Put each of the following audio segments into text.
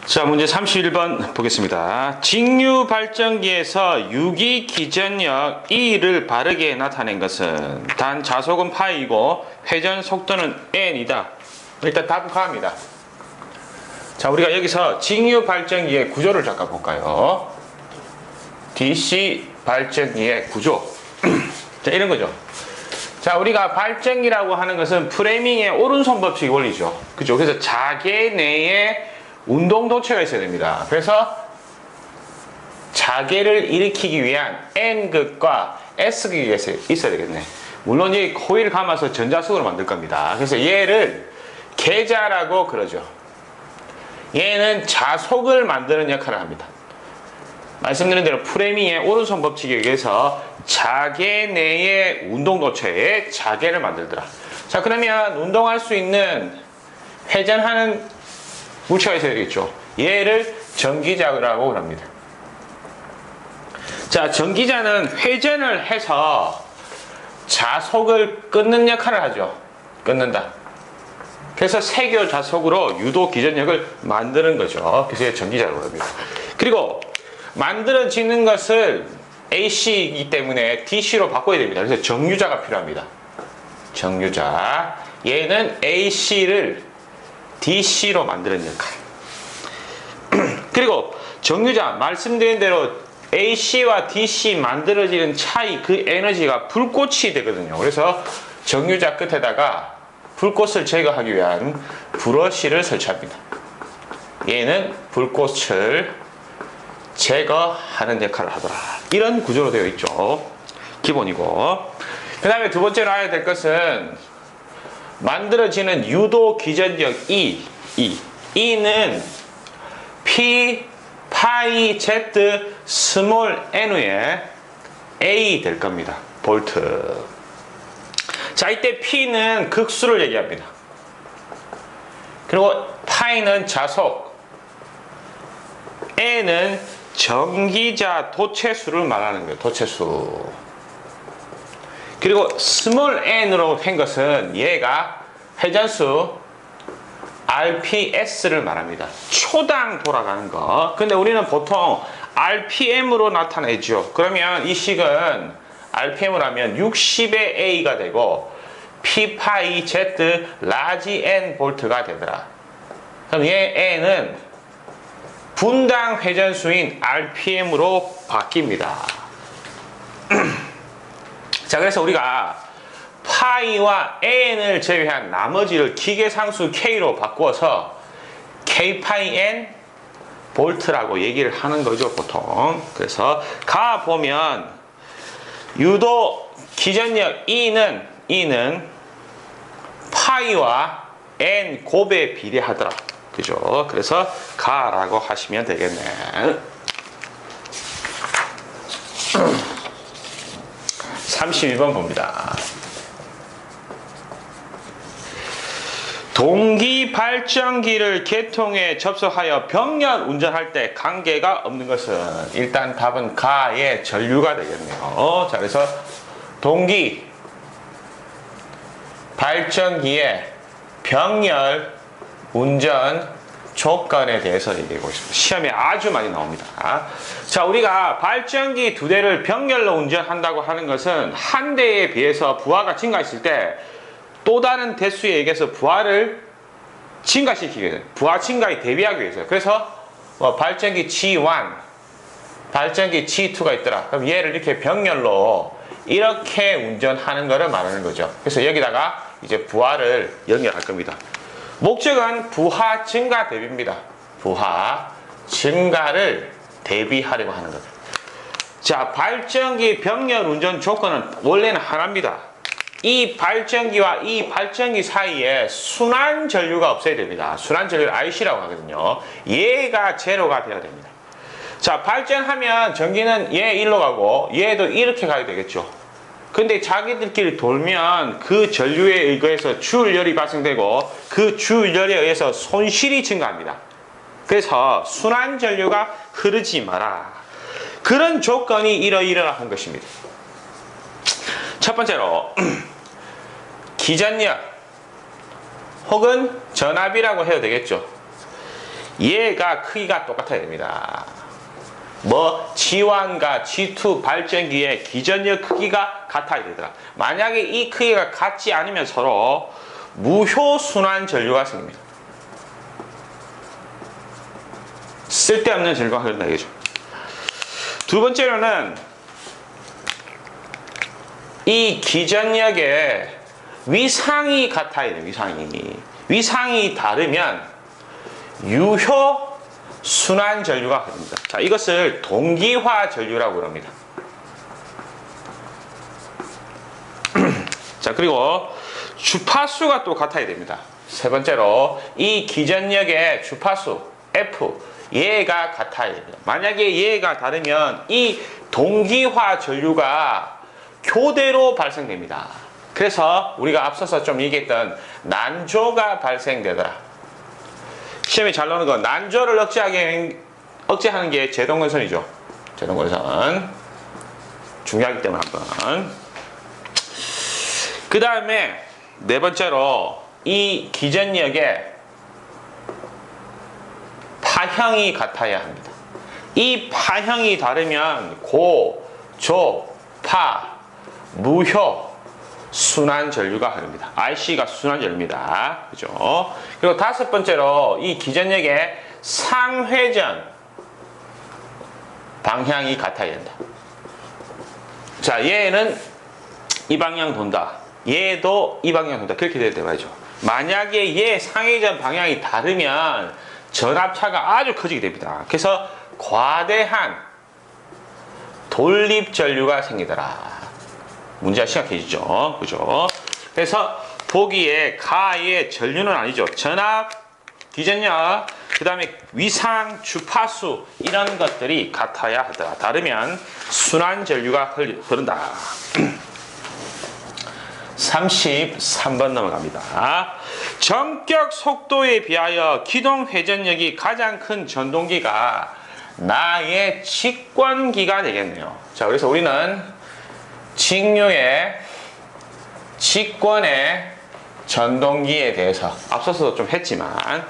자, 문제 31번 보겠습니다. 직류 발전기에서 유기 기전력 E를 바르게 나타낸 것은 단 자속은 파이고 회전 속도는 n이다. 일단 답은 가입니다. 자, 우리가 여기서 직류 발전기의 구조를 잠깐 볼까요? DC 발전기의 구조. 자, 이런 거죠. 자, 우리가 발전기라고 하는 것은 프레밍의 오른손 법칙이 원리죠. 그죠? 그래서 자개 내에 운동 도체가 있어야 됩니다. 그래서 자개를 일으키기 위한 N극과 S극이 있어야 되겠네. 물론 이 코일 감아서 전자석으로 만들 겁니다. 그래서 얘를 계자라고 그러죠. 얘는 자속을 만드는 역할을 합니다. 말씀드린 대로 프레밍의 오른손 법칙에 의해서 자개 내의 운동 도체에 자개를 만들더라. 자, 그러면 운동할 수 있는 회전하는 물체가 있어야 되겠죠. 얘를 전기자라고 합니다. 자, 전기자는 회전을 해서 자속을 끊는 역할을 하죠. 끊는다. 그래서 세교 자속으로 유도 기전력을 만드는 거죠. 그래서 전기자라고 합니다. 그리고 만들어지는 것을 AC이기 때문에 DC로 바꿔야 됩니다. 그래서 정유자가 필요합니다. 정유자. 얘는 AC를 DC로 만드는 역할. 그리고 정유자, 말씀드린 대로 AC와 DC 만들어지는 차이, 그 에너지가 불꽃이 되거든요. 그래서 정유자 끝에다가 불꽃을 제거하기 위한 브러쉬를 설치합니다. 얘는 불꽃을 제거하는 역할을 하더라. 이런 구조로 되어 있죠. 기본이고. 그 다음에 두 번째로 알아야 될 것은 만들어지는 유도 기전력 E는 P, 파이, Z, 스몰 n의 A 될 겁니다. 볼트. 자, 이때 P는 극수를 얘기합니다. 그리고 파이는 자속, N은 전기자 도체수를 말하는 거예요. 도체수. 그리고 스몰 n으로 한 것은 얘가 회전수 RPS를 말합니다. 초당 돌아가는 거. 근데 우리는 보통 RPM으로 나타내죠. 그러면 이 식은 RPM으로 하면 60의 A가 되고 P 파이 Z 라지 N 볼트가 되더라. 그럼 얘 N은 분당 회전수인 RPM으로 바뀝니다. 자, 그래서 우리가 파이와 n을 제외한 나머지를 기계상수 k로 바꾸어서 k 파이 n 볼트라고 얘기를 하는 거죠, 보통. 그래서 가 보면 유도 기전력 E는 파이와 n 곱에 비례하더라. 그죠? 그래서 가라고 하시면 되겠네. 32번 봅니다. 동기 발전기를 계통에 접속하여 병렬 운전할 때 관계가 없는 것은 일단 답은 가의 전류가 되겠네요. 자, 그래서 동기 발전기의 병렬 운전 조건에 대해서 얘기하고 있습니다. 시험에 아주 많이 나옵니다. 자, 우리가 발전기 두 대를 병렬로 운전한다고 하는 것은 한 대에 비해서 부하가 증가했을 때 또 다른 대수에 의해서 부하를 증가시키기 위해서, 부하 증가에 대비하기 위해서. 그래서 발전기 G1, 발전기 G2가 있더라. 그럼 얘를 이렇게 병렬로 이렇게 운전하는 거를 말하는 거죠. 그래서 여기다가 이제 부하를 연결할 겁니다. 목적은 부하 증가 대비입니다. 부하 증가를 대비하려고 하는 거죠. 자, 발전기 병렬 운전 조건은 원래는 하나입니다. 이 발전기와 이 발전기 사이에 순환 전류가 없어야 됩니다. 순환 전류를 IC라고 하거든요. 얘가 제로가 되어야 됩니다. 자, 발전하면 전기는 얘 일로 가고 얘도 이렇게 가야 되겠죠. 근데 자기들끼리 돌면 그 전류에 의해서 주율열이 발생되고 그 주율열에 의해서 손실이 증가합니다. 그래서 순환 전류가 흐르지 마라. 그런 조건이 이러이러한 것입니다. 첫 번째로 기전력 혹은 전압이라고 해도 되겠죠. 얘가 크기가 똑같아야 됩니다. 뭐 G1과 G2 발전기의 기전력 크기가 같아야 되더라. 만약에 이 크기가 같지 않으면 서로 무효순환 전류가 생깁니다. 쓸데없는 전류가 흐른다 이거죠. 두 번째로는 이 기전력의 위상이 같아야 돼요. 위상이 다르면 유효 순환 전류가 흐릅니다. 자, 이것을 동기화 전류라고 합니다. 자, 그리고 주파수가 또 같아야 됩니다. 세 번째로 이 기전력의 주파수 F 얘가 같아야 됩니다. 만약에 얘가 다르면 이 동기화 전류가 교대로 발생됩니다. 그래서 우리가 앞서서 좀 얘기했던 난조가 발생되더라. 시험에 잘 나오는 건 난조를 억제하는 게 제동건선이죠. 제동건선 중요하기 때문에 한번. 그 다음에 네 번째로 이 기전력의 파형이 같아야 합니다. 이 파형이 다르면 고, 조, 파, 무효 순환 전류가 흐릅니다. IC가 순환 전류입니다. 그죠? 그리고 다섯 번째로 이 기전력의 상회전 방향이 같아야 된다. 자, 얘는 이 방향 돈다. 얘도 이 방향 돈다. 그렇게 돼야 되죠. 만약에 얘 상회전 방향이 다르면 전압차가 아주 커지게 됩니다. 그래서 과대한 돌립 전류가 생기더라. 문제가 심각해지죠. 그죠? 그래서 보기에 가의 전류는 아니죠. 전압, 기전력, 그 다음에 위상, 주파수 이런 것들이 같아야 하더라. 다르면 순환 전류가 흐른다. 33번 넘어갑니다. 전격 속도에 비하여 기동 회전력이 가장 큰 전동기가 나의 직권기가 되겠네요. 자, 그래서 우리는 직류의 직권의 전동기에 대해서 앞서서도 좀 했지만,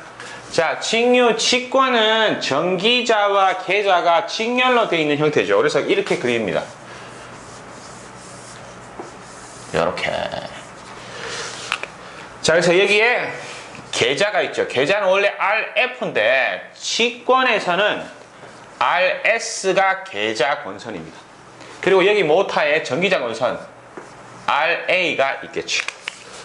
자, 직류 직권은 전기자와 계자가 직렬로 되어 있는 형태죠. 그래서 이렇게 그립니다. 이렇게. 자, 그래서 여기에 계자가 있죠. 계자는 원래 RF인데 직권에서는 RS가 계자 권선입니다. 그리고 여기 모타에 전기자 권선 RA가 있겠죠.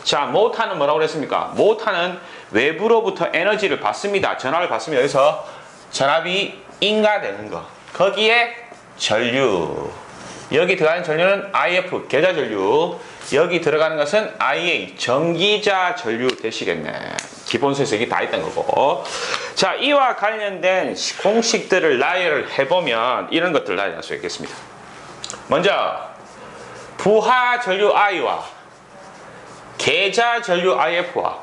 자, 모타는 뭐라고 그랬습니까? 모타는 외부로부터 에너지를 받습니다. 전압을 받습니다. 그래서 전압이 인가되는 거. 거기에 전류. 여기 들어가는 전류는 IF, 계자 전류. 여기 들어가는 것은 IA, 전기자 전류 되시겠네. 기본서에서 이게 다 있던 거고. 자, 이와 관련된 공식들을 나열을 해보면 이런 것들 나열할 수 있겠습니다. 먼저 부하 전류 I와 계자 전류 IF와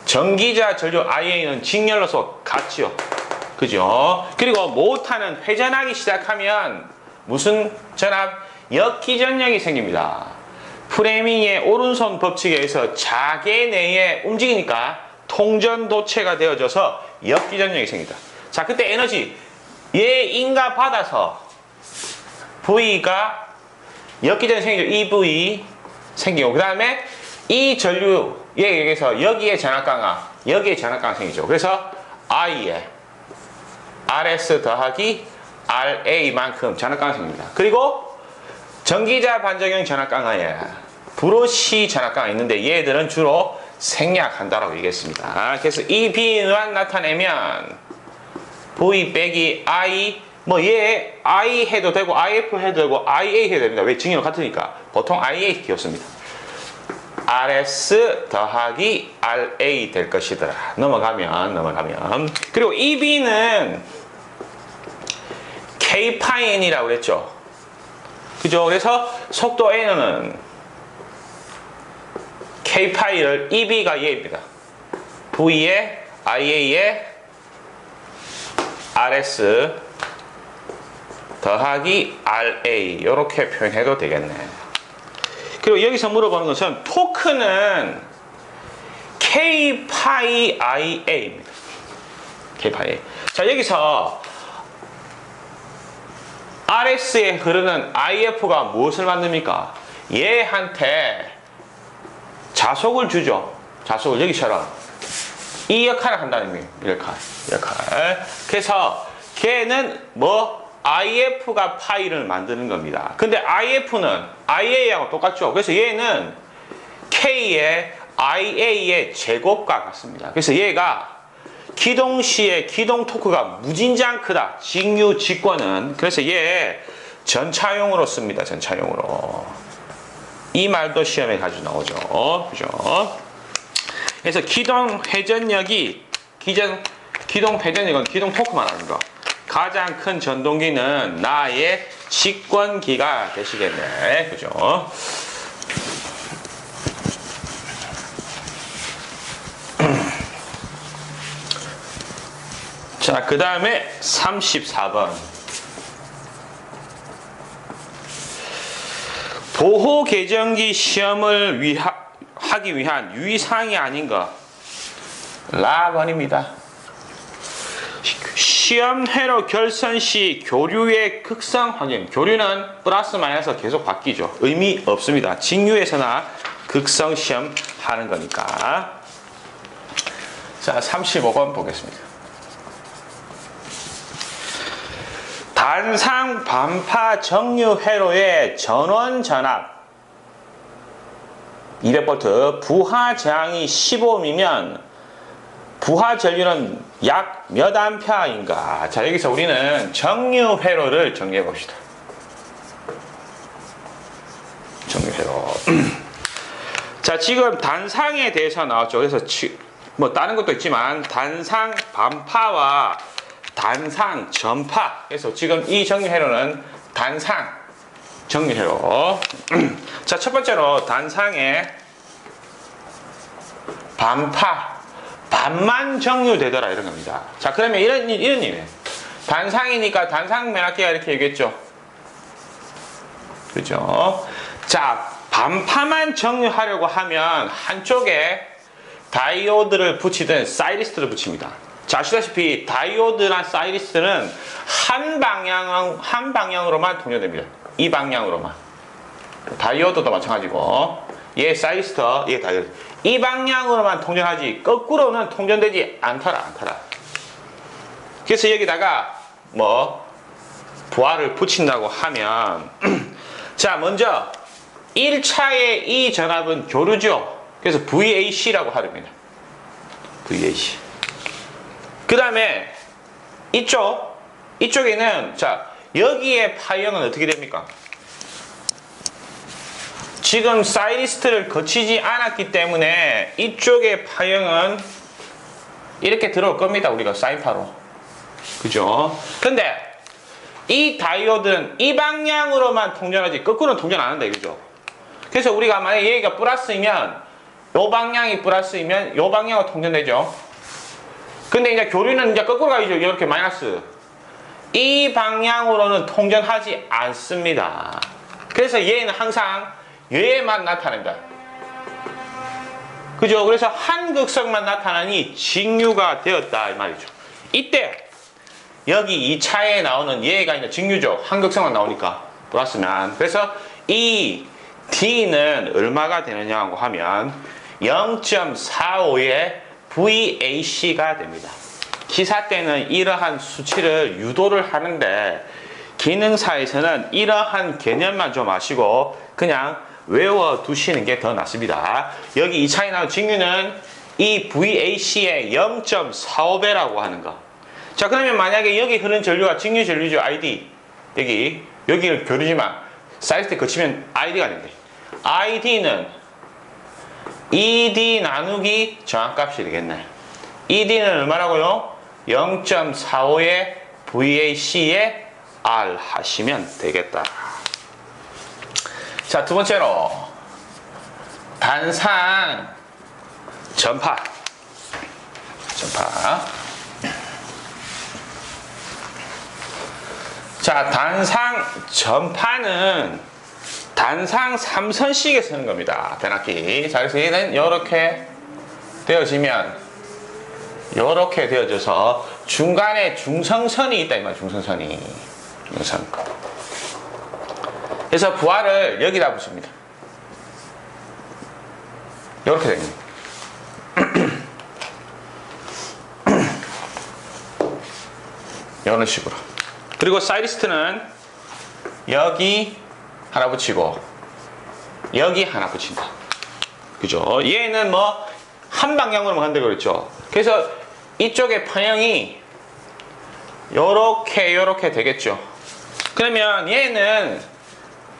전기자 전류 IA는 직렬로서 같지요. 그죠? 그리고 모타는 회전하기 시작하면 무슨 전압? 역기전력이 생깁니다. 프레밍의 오른손 법칙에 의해서 자개 내에 움직이니까 통전도체가 되어져서 역기전력이 생긴다. 자, 그때 에너지 얘 인가 받아서 V가 역기전이 생기죠. EV 생기고, 그 다음에 이 전류에 의해서 여기에 전압 강화, 여기에 전압 강화 생기죠. 그래서 I에 RS 더하기 RA만큼 전압 강화 생깁니다. 그리고 전기자 반작용 전압 강화에 브러쉬 전압 강화 있는데 얘들은 주로 생략한다라고 얘기했습니다. 그래서 이 B만 나타내면 V 빼기 I, 뭐 얘 I 해도 되고 IF 해도 되고 IA 해도 됩니다. 왜? 직렬 같으니까. 보통 IA 키웠습니다. RS 더하기 RA 될 것이더라. 넘어가면. 그리고 이 B는 K파이N이라고 그랬죠. 그죠? 그래서 속도 N은 K파이를 EB가 얘입니다. V에 IA에 RS 더하기 RA 이렇게 표현해도 되겠네. 그리고 여기서 물어보는 것은 토크는 K 파이 IA입니다. K파이. 자, 여기서 RS에 흐르는 IF가 무엇을 만듭니까? 얘한테 자속을 주죠. 자속을 여기처럼 이 역할을 한다는 거예요. 역할. 그래서 걔는 뭐 IF가 파이를 만드는 겁니다. 근데 IF는 IA하고 똑같죠. 그래서 얘는 K의 IA의 제곱과 같습니다. 그래서 얘가 기동 시의 기동 토크가 무진장 크다. 직류 직권은. 그래서 얘 전차용으로 씁니다. 전차용으로. 이 말도 시험에 자주 나오죠. 그죠? 그래서 기동 회전력은 기동 토크만 하는 거. 가장 큰 전동기는 나의 직권기가 되시겠네. 그죠? 자, 그 다음에 34번. 보호계정기 시험을 하기 위한 유의사항이 아닌 것. 라번입니다. 시험회로 결선 시 교류의 극성 확인. 교류는 플러스 마이너스 계속 바뀌죠. 의미 없습니다. 직류에서나 극성 시험 하는 거니까. 자, 35번 보겠습니다. 단상 반파 정류 회로의 전원 전압 200V, 부하 저항이 15ohm이면 부하 전류는 약 몇 암페어인가? 자, 여기서 우리는 정류 회로를 정리해 봅시다. 정류 회로. 자, 지금 단상에 대해서 나왔죠. 그래서 뭐 다른 것도 있지만 단상 반파와 단상 전파. 그래서 지금 이 정류회로는 단상 정류회로. 자, 첫 번째로 단상의 반파. 반만 정류되더라 이런 겁니다. 자, 그러면 이런 의미예요. 단상이니까 단상 맨학기가 이렇게 얘기했죠. 그죠? 자, 반파만 정류하려고 하면 한쪽에 다이오드를 붙이든 사이리스트를 붙입니다. 자, 아시다시피 다이오드나 사이리스트는 한 방향으로만 통용됩니다. 이 방향으로만. 다이오드도 마찬가지고 얘 사이리스트, 얘 다이오드. 이 방향으로만 통전하지 거꾸로는 통전되지 않더라. 그래서 여기다가 뭐 부하를 붙인다고 하면 자, 먼저 1차의 이 전압은 교류죠. 그래서 VAC라고 하렵니다. VAC. 그 다음에 이쪽에는 자, 여기에 파형은 어떻게 됩니까? 지금 사이리스트를 거치지 않았기 때문에 이쪽의 파형은 이렇게 들어올 겁니다. 우리가 사인파로. 그죠? 근데 이 다이오드는 이 방향으로만 통전하지 거꾸로는 통전 안 한다. 그죠? 그래서 우리가 만약에 얘가 플러스이면 요 방향이 플러스이면 요 방향으로 통전되죠. 근데 이제 교류는 이제 거꾸로 가야죠. 이렇게 마이너스. 이 방향으로는 통전하지 않습니다. 그래서 얘는 항상 얘만 나타낸다. 그죠? 그래서 한 극성만 나타나니 직류가 되었다 이 말이죠. 이때 여기 2차에 나오는 얘가 이제 직류죠. 한 극성만 나오니까 플러스면. 그래서 이 D는 얼마가 되느냐고 하면 0.45의 VAC가 됩니다. 기사 때는 이러한 수치를 유도를 하는데 기능사에서는 이러한 개념만 좀 아시고 그냥 외워두시는 게 더 낫습니다. 여기 2차에 나온 직류는 이 VAC의 0.45배라고 하는 거. 자, 그러면 만약에 여기 흐른 전류가 직류 전류죠. ID. 여기를 교류지만 사이즈때 거치면 ID가 된대. ID는 ED 나누기 저항값이 되겠네. ED는 얼마라고요? 0.45의 VAC의 R 하시면 되겠다. 자, 두 번째로 단상 전파. 자, 단상 전파는 단상 3선씩에 쓰는 겁니다. 변압기. 자, 그래서 얘는 이렇게 되어지면 요렇게 되어져서 중간에 중성선이 있다 이 말. 중성선이. 중성. 그래서 부하를 여기다 붙입니다. 요렇게 됩니다. 이런 식으로. 그리고 사이리스트는 여기 하나 붙이고 여기 하나 붙인다. 그죠? 얘는 뭐 한 방향으로만 간다고 그랬죠. 그래서 이쪽의 방향이 요렇게 되겠죠. 그러면 얘는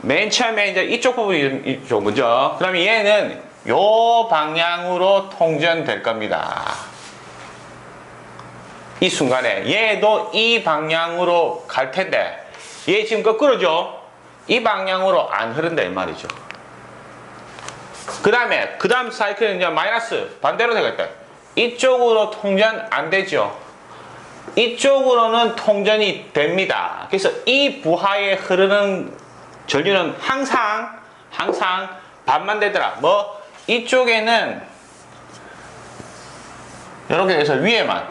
맨 처음에 이제 이쪽 부분이 이쪽 먼저. 그러면 얘는 요 방향으로 통전될 겁니다. 이 순간에 얘도 이 방향으로 갈 텐데 얘 지금 거꾸로죠. 이 방향으로 안 흐른다 이 말이죠. 그 다음 사이클은 이제 마이너스 반대로 되겠다. 이쪽으로 통전 안 되죠. 이쪽으로는 통전이 됩니다. 그래서 이 부하에 흐르는 전류는 항상 반만 되더라. 뭐 이쪽에는 이렇게 해서 위에만,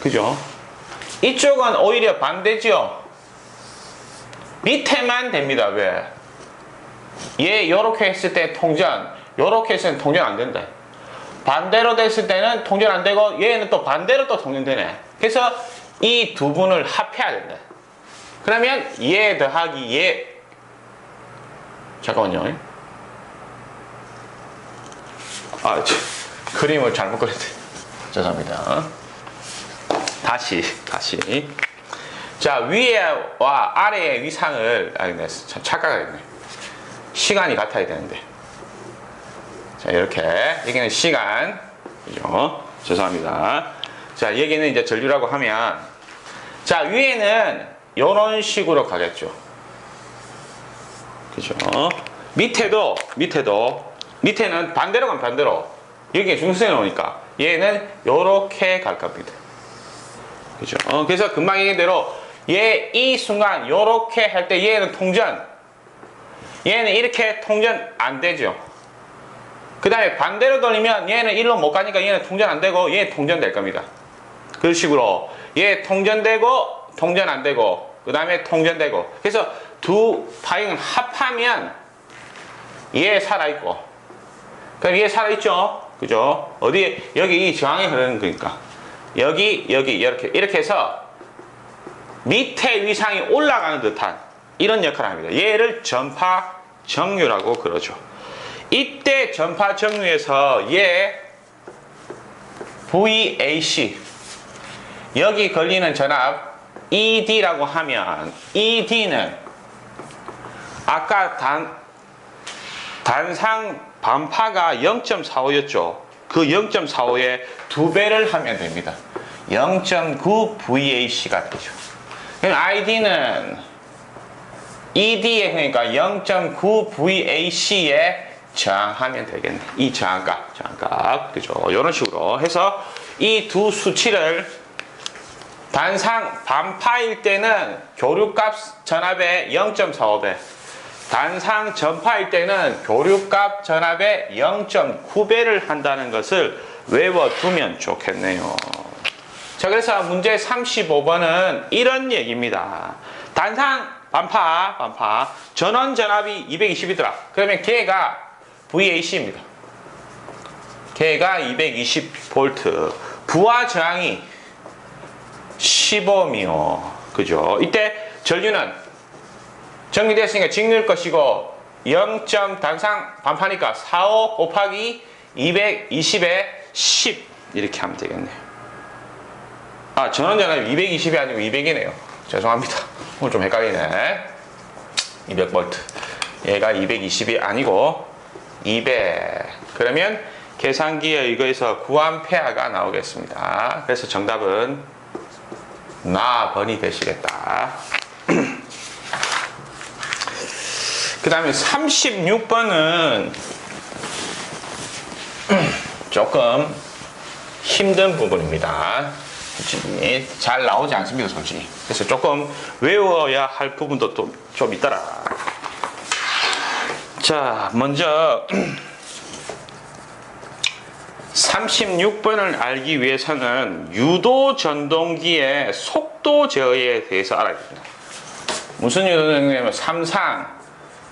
그죠? 이쪽은 오히려 반대죠. 밑에만 됩니다. 왜? 얘 요렇게 했을 때 통전, 요렇게 했을 때 통전 안 된다. 반대로 됐을 때는 통전 안 되고 얘는 또 반대로 또 통전되네. 그래서 이 두 분을 합해야 된다. 그러면 얘 더하기 얘, 잠깐만요. 그림을 잘못 그렸네. 죄송합니다. 다시. 자, 위에와 아래의 위상을, 참 착각했네. 시간이 같아야 되는데. 자, 이렇게. 여기는 시간. 그죠? 죄송합니다. 자, 여기는 이제 전류라고 하면, 자, 위에는 이런 식으로 가겠죠. 그죠? 밑에는 반대로 가면 반대로. 여기에 중성이 나오니까. 얘는 요렇게 갈 겁니다. 그죠? 그래서 금방 얘기한 대로, 얘 이 순간 요렇게 할 때 얘는 통전. 얘는 이렇게 통전 안 되죠. 그 다음에 반대로 돌리면 얘는 일로 못 가니까 얘는 통전 안 되고 얘 통전 될 겁니다. 그런 식으로 얘 통전되고 통전 안 되고 그 다음에 통전되고. 그래서 두 파형을 합하면 얘 살아있고, 그럼 얘 살아있죠. 그죠? 어디 여기 이 저항에 흐르는 거니까 여기 이렇게 해서 밑에 위상이 올라가는 듯한 이런 역할을 합니다. 얘를 전파 정류라고 그러죠. 이때 전파 정류에서 얘 VAC 여기 걸리는 전압 ED라고 하면 ED는 아까 단상 반파가 0.45였죠. 그 0.45에 2배를 하면 됩니다. 0.9 VAC가 되죠. 그럼 ID는 ED에 그러니까 0.9 VAC에 저항하면 되겠네. 이 저항값. 그죠? 이런 식으로 해서 이 두 수치를 단상 반파일 때는 교류값 전압의 0.45배, 단상 전파일 때는 교류값 전압의 0.9배를 한다는 것을 외워두면 좋겠네요. 자, 그래서 문제 35번은 이런 얘기입니다. 단상 반파 전원 전압이 220이더라. 그러면 걔가 VAC입니다. 걔가 220V, 부하 저항이 15μ. 그죠? 이때 전류는 정리됐으니까 직류일 것이고 0. 단상 반파니까 45 곱하기 220에 10 이렇게 하면 되겠네요. 전원 전압이 220이 아니고 200이네요. 죄송합니다. 오늘 좀 헷갈리네. 200V. 얘가 220이 아니고 200. 그러면 계산기에 의거해서 9A가 나오겠습니다. 그래서 정답은 나번이 되시겠다. 그 다음에 36번은 조금 힘든 부분입니다. 솔직히 잘 나오지 않습니다, 솔직히. 그래서 조금 외워야 할 부분도 좀 있더라. 자, 먼저 36번을 알기 위해서는 유도 전동기의 속도 제어에 대해서 알아야 됩니다. 무슨 유도 전동기냐면 3상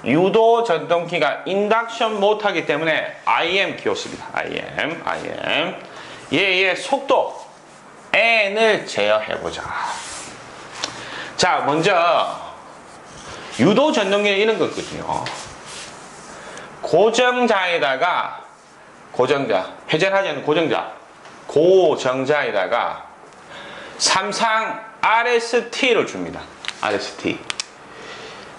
유도 전동기가 인덕션 모터이기 때문에 IM 키웠습니다. IM 얘의 속도 N을 제어해보자. 자, 먼저 유도 전동기는 이런 거거든요. 고정자에다가 회전하지 않는 고정자에다가 삼상 RST를 줍니다. RST.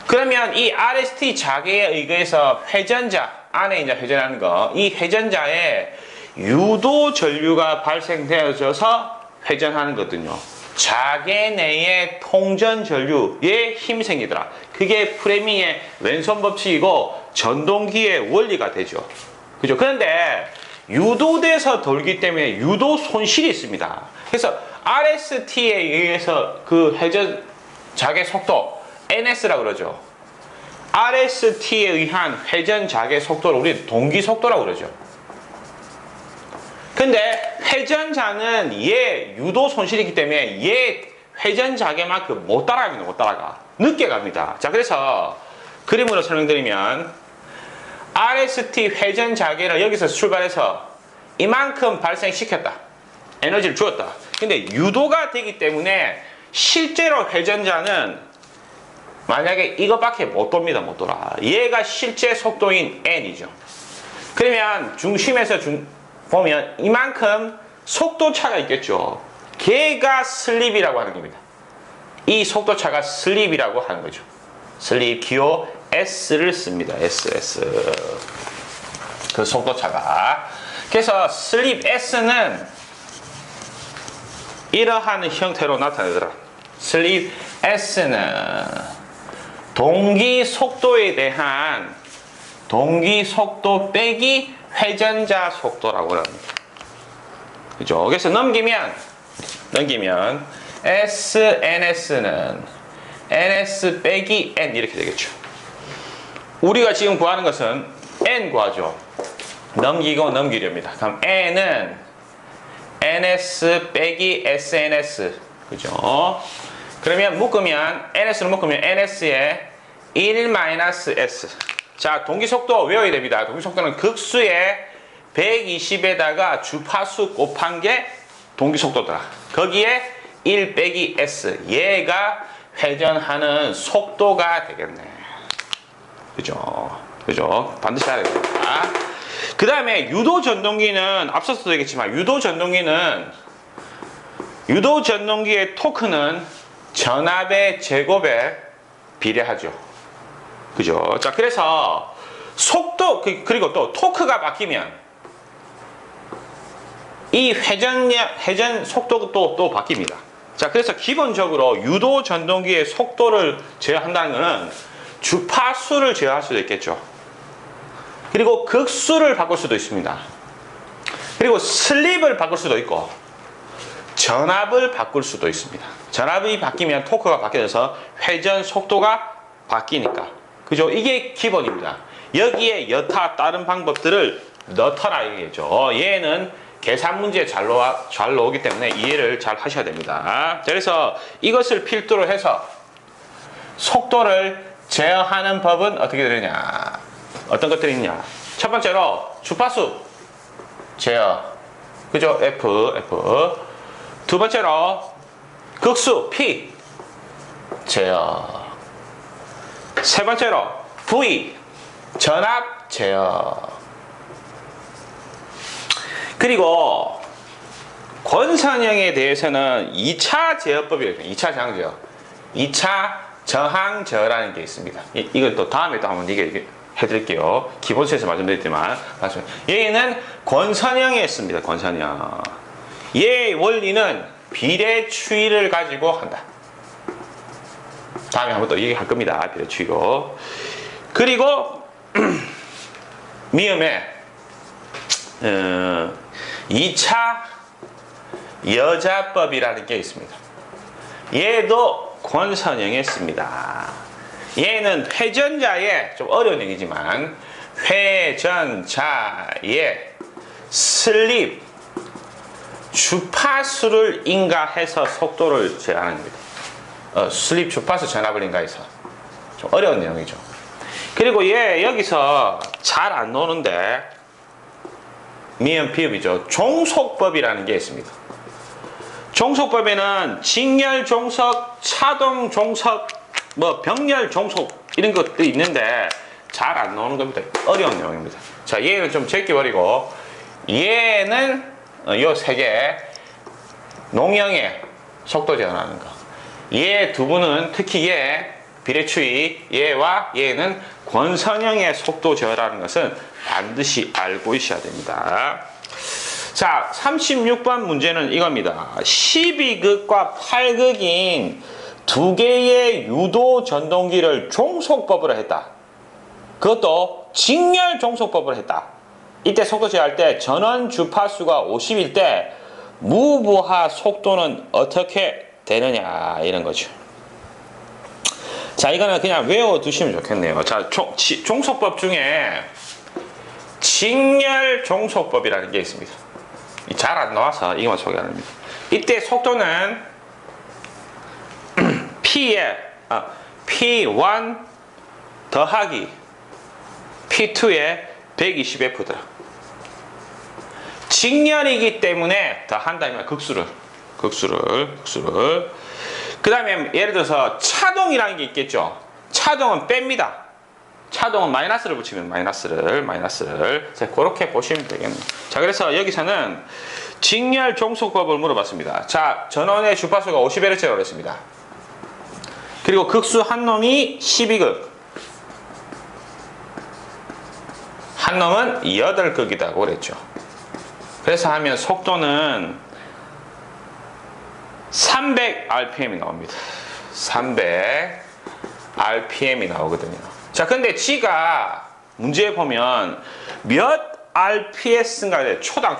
그러면 이 RST 자계에 의해서 회전자 안에 이제 회전하는 거, 이 회전자에 유도 전류가 발생되어져서 회전하는 거거든요. 자계 내에 통전 전류에 힘이 생기더라. 그게 프레밍의 왼손 법칙이고 전동기의 원리가 되죠. 그죠? 그런데 유도돼서 돌기 때문에 유도 손실이 있습니다. 그래서 RST에 의해서 그 회전 자계 속도 NS라고 그러죠. RST에 의한 회전 자계 속도를 우리 동기 속도라고 그러죠. 근데 회전자는 얘 유도 손실이기 때문에 얘 회전 자계만큼 못 따라갑니다. 못 따라가. 늦게 갑니다. 자, 그래서 그림으로 설명드리면 RST 회전 자계를 여기서 출발해서 이만큼 발생시켰다. 에너지를 주었다. 근데 유도가 되기 때문에 실제로 회전자는 만약에 이것밖에 못 돕니다. 못 돌아. 얘가 실제 속도인 N이죠. 그러면 중심에서 보면 이만큼 속도 차가 있겠죠. 걔가 슬립이라고 하는 겁니다. 이 속도 차가 슬립이라고 하는 거죠. 슬립 기호 S를 씁니다. S. 그 속도 차가. 그래서 슬립 S는 이러한 형태로 나타나더라. 슬립 S는 동기 속도에 대한 동기 속도 빼기 회전자 속도라고 합니다. 그죠? 그래서 넘기면 SNS는 NS 빼기 N 이렇게 되겠죠. 우리가 지금 구하는 것은 N 구하죠. 넘기고 넘기렵니다. 그럼 N은 NS 빼기 SNS. 그죠? 그러면 묶으면 NS로 묶으면 NS에 1-S. 자, 동기속도 외워야 됩니다. 동기속도는 극수에 120에다가 주파수 곱한 게 동기속도더라. 거기에 1 빼기 S. 얘가 회전하는 속도가 되겠네. 그죠? 반드시 알아야 됩니다. 그 다음에 유도 전동기는 앞서서도 얘기했지만 유도 전동기의 토크는 전압의 제곱에 비례하죠. 그죠? 자, 그래서 속도, 그리고 또 토크가 바뀌면 이 회전 속도도 또 바뀝니다. 자, 그래서 기본적으로 유도 전동기의 속도를 제어한다는 것은 주파수를 제어할 수도 있겠죠. 그리고 극수를 바꿀 수도 있습니다. 그리고 슬립을 바꿀 수도 있고 전압을 바꿀 수도 있습니다. 전압이 바뀌면 토크가 바뀌어서 회전 속도가 바뀌니까. 그죠? 이게 기본입니다. 여기에 여타 다른 방법들을 넣더라 이게죠. 얘는 계산 문제에 잘 나오기 때문에 이해를 잘 하셔야 됩니다. 자, 그래서 이것을 필두로 해서 속도를 제어하는 법은 어떻게 되느냐? 어떤 것들이 있냐? 첫 번째로 주파수 제어. 그죠? F. 두 번째로 극수 P 제어. 세 번째로 V 전압 제어. 그리고 권선형에 대해서는 2차 제어법이거든요. 2차 저항 제어. 2차 저항 제어라는 게 있습니다. 이건 또 다음에 또 한번 얘기해 드릴게요. 기본서에서 말씀드렸지만 얘는 권선형에 있습니다. 권선형. 얘의 원리는 비례추이를 가지고 한다. 다음에 한번 또 얘기할 겁니다. 비례추이로. 그리고 미음에 2차 여자법이라는 게 있습니다. 얘도 권선형에 있습니다. 얘는 회전자의 좀 어려운 얘기지만 회전자의 슬립, 주파수를 인가해서 속도를 제한하는 겁니다. 슬립 주파수 전압을 인가해서. 좀 어려운 내용이죠. 그리고 얘 여기서 잘 안 노는데 미음 비읍이죠. 종속법이라는 게 있습니다. 종속법에는 직렬 종속, 차동 종속, 뭐 병렬 종속 이런 것들이 있는데 잘 안 나오는 겁니다. 어려운 내용입니다. 자, 얘는 좀 제껴버리고 얘는 요 세 개 농형의 속도 제한하는 거. 얘 두 분은 특히 얘 비례추이 얘와 얘는 권선형의 속도 제어라는 것은 반드시 알고 있어야 됩니다. 자, 36번 문제는 이겁니다. 12극과 8극인 두 개의 유도 전동기를 종속법으로 했다. 그것도 직렬 종속법으로 했다. 이때 속도 제어할 때 전원 주파수가 50일 때 무부하 속도는 어떻게 되느냐 이런 거죠. 자, 이거는 그냥 외워두시면 좋겠네요. 자, 종속법 중에 직렬 종속법이라는 게 있습니다. 잘 안 나와서 이것만 소개합니다. 이때 속도는 P1 더하기 P2의 120F더라. 직렬이기 때문에 더한다면 극수를. 그 다음에 예를 들어서 차동이라는 게 있겠죠. 차동은 뺍니다. 차동은 마이너스를 붙이면 마이너스를. 자, 그렇게 보시면 되겠네요. 자, 그래서 여기서는 직렬 종속법을 물어봤습니다. 자, 전원의 주파수가 50Hz라고 그랬습니다. 그리고 극수 한 놈이 12극. 한 놈은 8극이라고 그랬죠. 그래서 하면 속도는 300rpm이 나옵니다. 300rpm이 나오거든요. 자, 근데 G가 문제에 보면 몇 RPS인가 돼. 초당.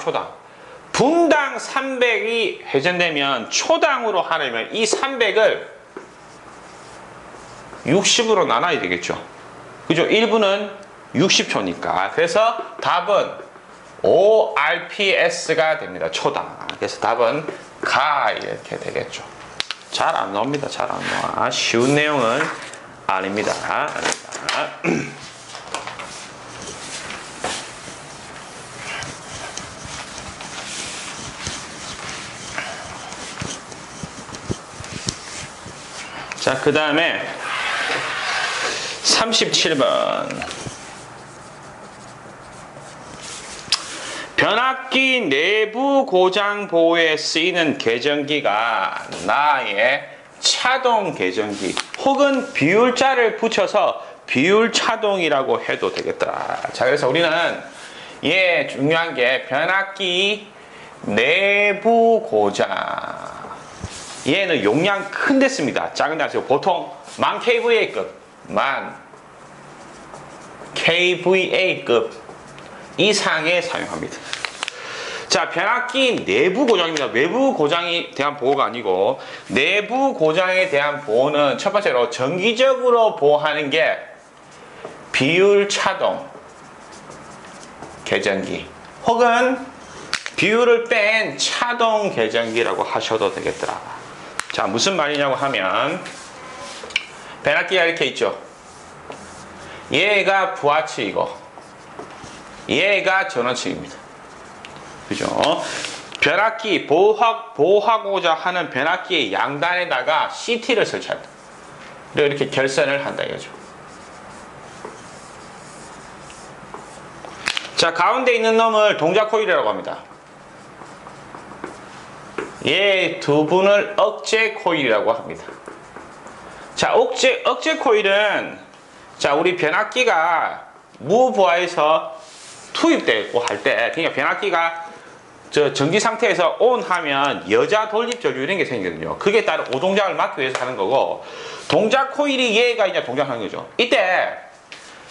분당 300이 회전되면 초당으로 하려면 이 300을 60으로 나눠야 되겠죠. 그죠? 1분은 60초니까. 그래서 답은 5rps가 됩니다. 초당. 그래서 답은 가 이렇게 되겠죠. 잘 안 나옵니다. 잘 안 나와. 쉬운 내용은 아닙니다. 자, 그 다음에 37번. 변압기 내부 고장 보호에 쓰이는 계전기가 나의 차동 계전기 혹은 비율자를 붙여서 비율차동이라고 해도 되겠다. 자, 그래서 우리는 중요한 게 변압기 내부 고장. 얘는 용량 큰 데 씁니다. 작은 데 쓰고 보통 만 kVA급 이상에 사용합니다. 자, 변압기 내부 고장입니다. 외부 고장에 대한 보호가 아니고 내부 고장에 대한 보호는 첫 번째로 정기적으로 보호하는 게 비율 차동 계전기 혹은 비율을 뺀 차동 계전기라고 하셔도 되겠더라. 자, 무슨 말이냐고 하면 변압기가 이렇게 있죠. 얘가 부하측이고 얘가 전원측입니다. 그죠? 변압기 보호하고자 하는 변압기의 양단에다가 CT를 설치한다. 그리고 이렇게 결선을 한다 이거죠. 자, 가운데 있는 놈을 동작 코일이라고 합니다. 얘 두 분을 억제 코일이라고 합니다. 자, 억제 코일은 자, 우리 변압기가 무부하에서 투입되고 할 때, 그러니까 변압기가 전기 상태에서 온 하면 여자 돌립 전류 이런 게 생기거든요. 그게 따른 오동작을 막기 위해서 하는 거고, 동작 코일이 얘가 이제 동작하는 거죠. 이때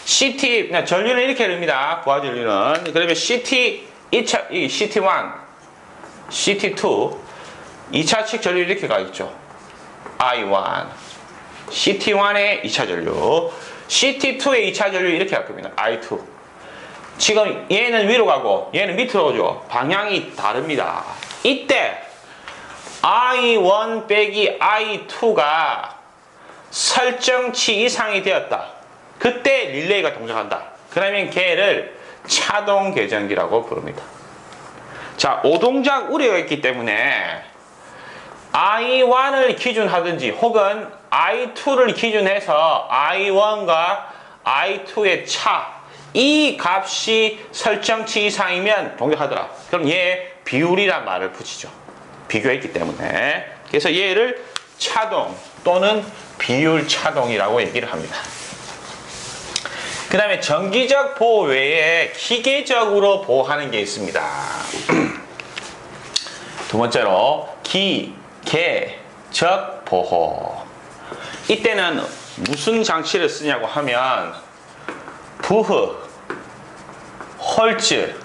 CT 전류는 이렇게 흐릅니다. 부하 전류는. 그러면 CT1, CT2, 2차측 전류 이렇게 가 있죠. I1, CT1의 2차 전류, CT2의 2차 전류 이렇게 갈 겁니다. I2. 지금 얘는 위로 가고 얘는 밑으로 오죠. 방향이 다릅니다. 이때 I1 빼기 I2가 설정치 이상이 되었다. 그때 릴레이가 동작한다. 그러면 걔를 차동 계정기라고 부릅니다. 자, 오동작 우려가 있기 때문에 I1을 기준하든지 혹은 I2를 기준해서 I1과 I2의 차, 이 값이 설정치 이상이면 동작하더라. 그럼 얘 비율이란 말을 붙이죠. 비교했기 때문에. 그래서 얘를 차동 또는 비율 차동이라고 얘기를 합니다. 그 다음에 정기적 보호 외에 기계적으로 보호하는 게 있습니다. 두 번째로 기계적 보호. 이때는 무슨 장치를 쓰냐고 하면 부흐, 홀츠,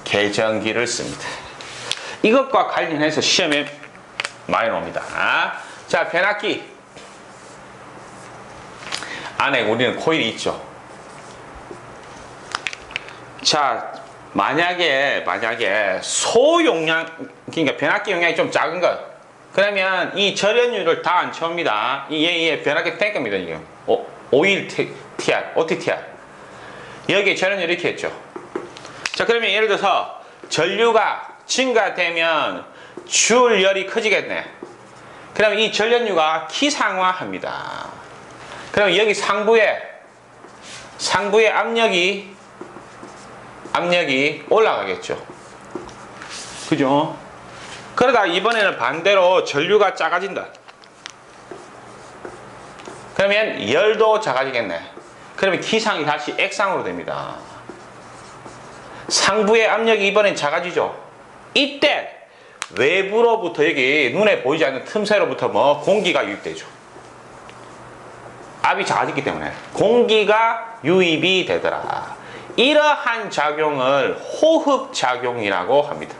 계정기를 씁니다. 이것과 관련해서 시험에 많이 나옵니다. 자, 변압기 안에 우리는 코일이 있죠. 자, 만약에 소용량, 그러니까 변압기 용량이 좀 작은 것, 그러면 이 절연율을 다 안 채웁니다. 얘 변압기 탱크입니다. 이게 오일 TR, OTTR. 여기에 절연율 이렇게 했죠. 자, 그러면 예를 들어서 전류가 증가되면 주열이 커지겠네. 그러면 이 전연유가 기상화합니다. 그럼 여기 상부에 압력이 올라가겠죠. 그죠? 그러다 이번에는 반대로 전류가 작아진다. 그러면 열도 작아지겠네. 그러면 기상이 다시 액상으로 됩니다. 상부의 압력이 이번엔 작아지죠. 이때 외부로부터 여기 눈에 보이지 않는 틈새로부터 공기가 유입되죠. 압이 작아졌기 때문에 공기가 유입이 되더라. 이러한 작용을 호흡작용이라고 합니다.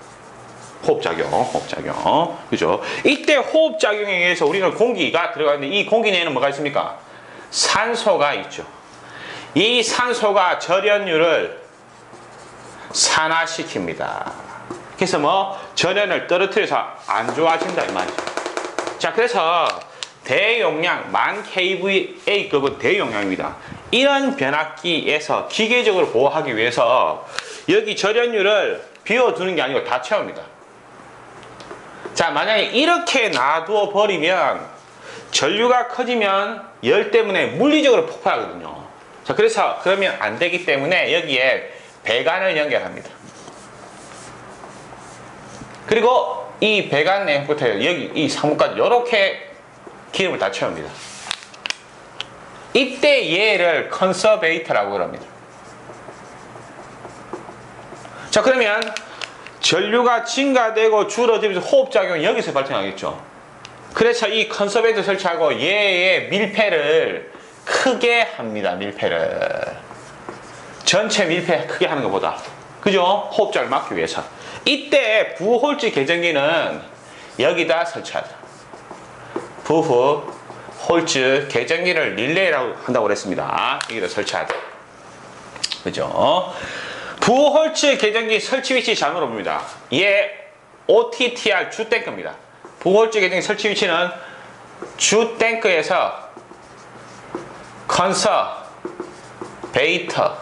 호흡작용. 그죠? 이때 호흡작용에 의해서 우리는 공기가 들어가는데 이 공기 내에는 뭐가 있습니까? 산소가 있죠. 이 산소가 절연율을 산화시킵니다. 그래서 절연을 떨어뜨려서 안 좋아진다 이 말이죠. 자, 그래서 대용량, 1000kVA 급은 대용량입니다. 이런 변압기에서 기계적으로 보호하기 위해서 여기 절연율을 비워두는 게 아니고 다 채웁니다. 자, 만약에 이렇게 놔두어 버리면 전류가 커지면 열 때문에 물리적으로 폭발하거든요. 자, 그래서 그러면 안 되기 때문에 여기에 배관을 연결합니다. 그리고 이 배관 내부터 여기 이 상부까지 이렇게 기름을 다 채웁니다. 이때 얘를 컨서베이터라고 합니다. 자, 그러면 전류가 증가되고 줄어들면서 호흡작용이 여기서 발생하겠죠. 그래서 이 컨서베이터 설치하고 얘의 밀폐를 크게 합니다. 밀폐를. 전체 밀폐 크게 하는 것보다. 그죠? 호흡작용을 막기 위해서. 이때 부홀즈 계정기는 여기다 설치하자. 부호, 홀즈, 계정기를 릴레이라고 한다고 그랬습니다. 여기다 설치하자. 그죠? 부홀즈 계정기 설치 위치 잘 물어봅니다. 얘 OTTR 주탱크입니다. 부홀즈 계정기 설치 위치는 주탱크에서 컨서, 베이터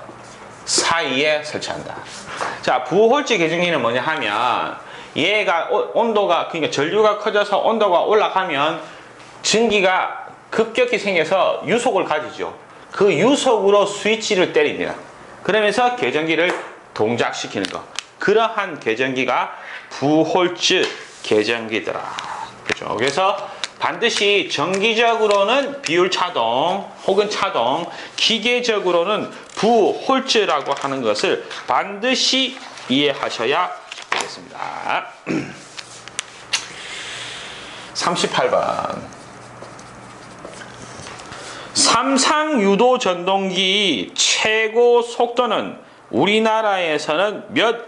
사이에 설치한다. 자, 부홀즈 계정기는 뭐냐 하면 얘가 온도가, 그러니까 전류가 커져서 온도가 올라가면 증기가 급격히 생겨서 유속을 가지죠. 그 유속으로 스위치를 때립니다. 그러면서 계정기를 동작시키는 것. 그러한 계정기가 부홀즈 계정기더라. 그렇죠? 그래서 반드시 정기적으로는 비율 차동 혹은 차동, 기계적으로는 부홀즈라고 하는 것을 반드시 이해하셔야 되겠습니다. 38번. 삼상유도 전동기 최고 속도는 우리나라에서는 몇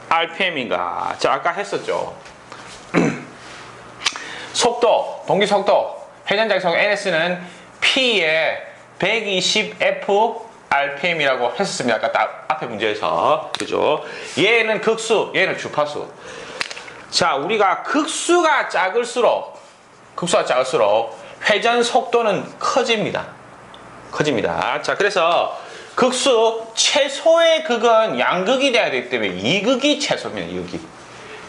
RPM인가? 자, 아까 했었죠. 속도, 동기속도, 회전작속 NS는 P에 120F RPM이라고 했었습니다. 아까 딱 앞에 문제에서. 그죠? 얘는 극수, 얘는 주파수. 자, 우리가 극수가 작을수록 회전 속도는 커집니다. 자, 그래서 극수 최소의 극은 양극이 돼야 되기 때문에 이극이 최소입니다. 이극이.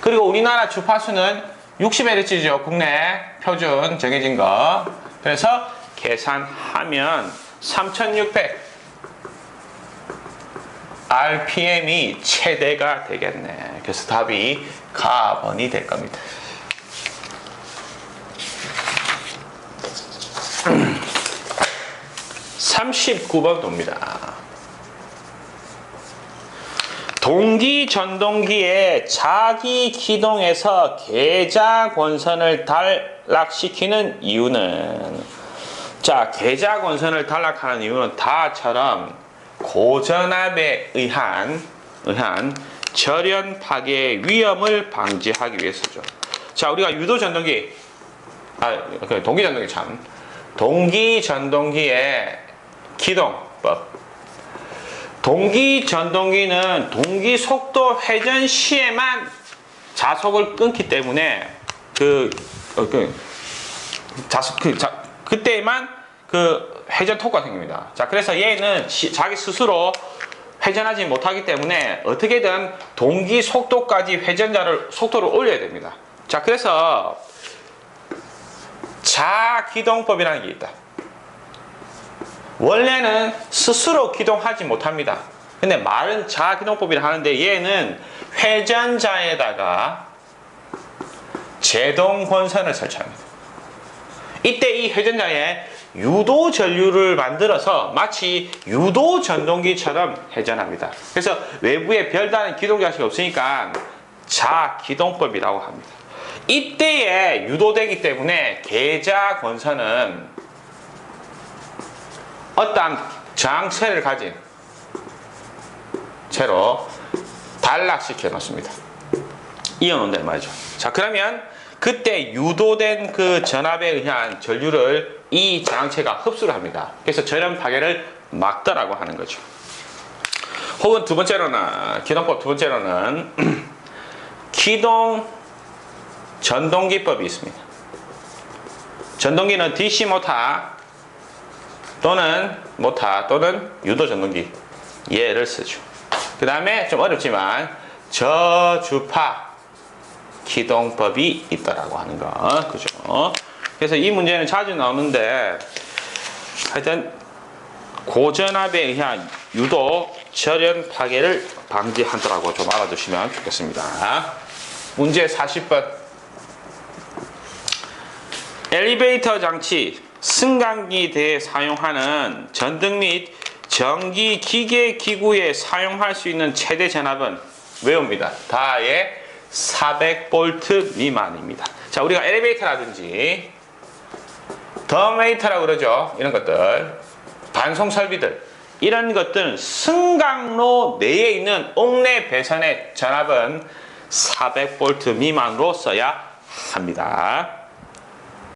그리고 우리나라 주파수는 60Hz죠. 국내 표준 정해진 거. 그래서 계산하면 3600 RPM이 최대가 되겠네. 그래서 답이 가번이 될 겁니다. 39번입니다. 동기 전동기의 자기 기동에서 계좌 권선을 단락시키는 이유는, 자, 계좌 권선을 단락하는 이유는 다처럼 고전압에 의한 절연 파괴의 위험을 방지하기 위해서죠. 자, 우리가 유도 전동기, 동기 전동기 동기 전동기의 기동법. 동기 전동기는 동기 속도 회전 시에만 자속을 끊기 때문에 그때만 그 회전 토크가 생깁니다. 자, 그래서 얘는 자기 스스로 회전하지 못하기 때문에 어떻게든 동기 속도까지 속도를 올려야 됩니다. 자, 그래서 자기동법이라는 게 있다. 원래는 스스로 기동하지 못합니다. 근데 말은 자기동법이라 하는데 얘는 회전자에다가 제동 권선을 설치합니다. 이때 이 회전자에 유도 전류를 만들어서 마치 유도 전동기처럼 회전합니다. 그래서 외부에 별다른 기동 장치가 없으니까 자기동법이라고 합니다. 이때에 유도되기 때문에 계좌 권선은 어떠한 저항체를 가진 채로 단락시켜 놓습니다. 이어놓는다 말이죠. 자, 그러면 그때 유도된 그 전압에 의한 전류를 이 저항체가 흡수를 합니다. 그래서 절연 파괴를 막다라고 하는 거죠. 혹은 두 번째로는, 기동법 두 번째로는 기동 전동기법이 있습니다. 전동기는 DC 모터 또는 유도 전동기, 얘를 쓰죠. 그 다음에 좀 어렵지만 저주파 기동법이 있다라고 하는 거, 그죠? 그래서 이 문제는 자주 나오는데, 하여튼 고전압에 의한 유도 절연 파괴를 방지하더라고 좀 알아두시면 좋겠습니다. 문제 40번. 엘리베이터 장치, 승강기대에 사용하는 전등 및 전기 기계 기구에 사용할 수 있는 최대 전압은 외웁니다. 다의 400V 미만입니다. 자, 우리가 엘리베이터라든지 덤웨이터라고 그러죠. 이런 것들, 반송 설비들, 이런 것들 승강로 내에 있는 옥내 배선의 전압은 400V 미만으로 써야 합니다.